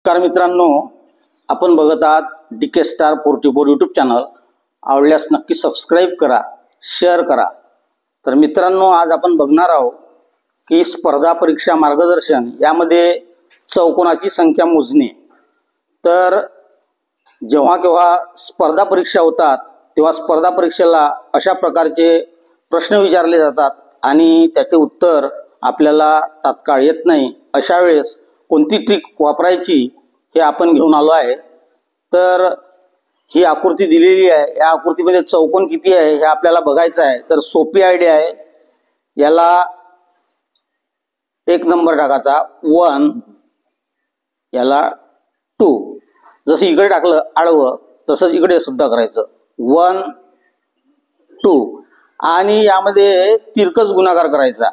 नमस्कार मित्रांनो, आपण बघत आहात DK Star 44 यूट्यूब चॅनल। आवडल्यास नक्की सबस्क्राइब करा, शेअर करा। तर मित्रांनो, आज आपण बघणार आहोत की स्पर्धा परीक्षा मार्गदर्शन यामध्ये चौकोनाची संख्या मोजणे। तर जेव्हा केव्हा स्पर्धा परीक्षा होतात तेव्हा स्पर्धा परीक्षेला अशा प्रकारचे प्रश्न विचारले जातात आणि त्याचे उत्तर आपल्याला तात्काळ येत नाही। अशा वेळेस कोणती ट्रिक वापरायची हे आपण घेऊन आलो आहे। तर ही आकृती दिलेली आहे, या आकृतीमध्ये चौकोन किती आहे हे आपल्याला बघायचं आहे। तर सोपी आयडिया आहे, याला 1 नंबर टाकायचा 1, याला 2। जसं इकडे टाकलं आडवं तसंच इकडे सुद्धा करायचं 1 2 आणि यामध्ये तिरकस गुणाकार करायचा।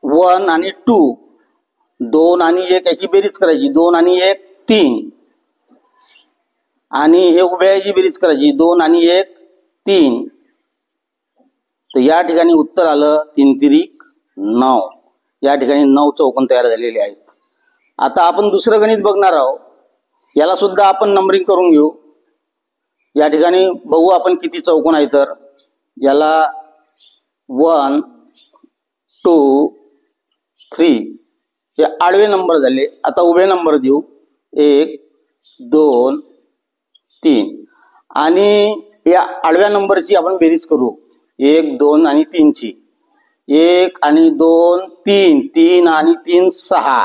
1 आणि 2, 2 आणि 1 याची बेरीज करायची, 2 आणि 1 3, आणि हे उभ्या याची बेरीज करायची 2 आणि 1 3। तर या ठिकाणी उत्तर आलं 3 त्रिक 9। या ठिकाणी 9 चौकोन तयार झालेले आहेत। आता आपण दुसरं गणित बघणार आहोत, याला सुद्धा आपण नंबरिंग करून घेऊ। या ठिकाणी बघू आपण किती चौकोन आहेत। तर याला 1 2 3 हे आडवे नंबर झाले। आता उभे नंबर देऊ 1 2 3 आणि या आडव्या नंबरची आपण बेरीज करू 1 2 आणि 3 ची। 1 आणि 2 3, 3 आणि 3 6।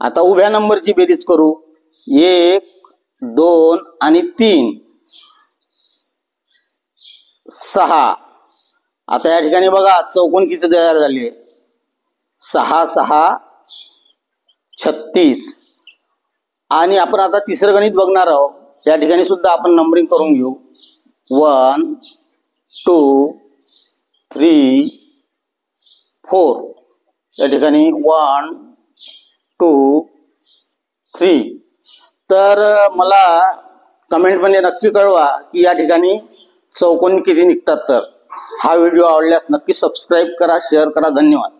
आता उभ्या नंबरची बेरीज करू 1 2 आणि 3 6। आता या ठिकाणी बघा चौकोन किती तयार झाले, 6 6 36। आणि आपण आता तिसरं गणित बघणार आहोत, या ठिकाणी सुद्धा आपण नंबरिंग करून घेऊ 1 2 3 4। या ठिकाणी 1 2 3। तर मला कमेंट मध्ये नक्की कळवा की या ठिकाणी चौकोन किती निघतात। तर हा व्हिडिओ आवडल्यास नक्की सबस्क्राइब करा, शेअर करा। धन्यवाद।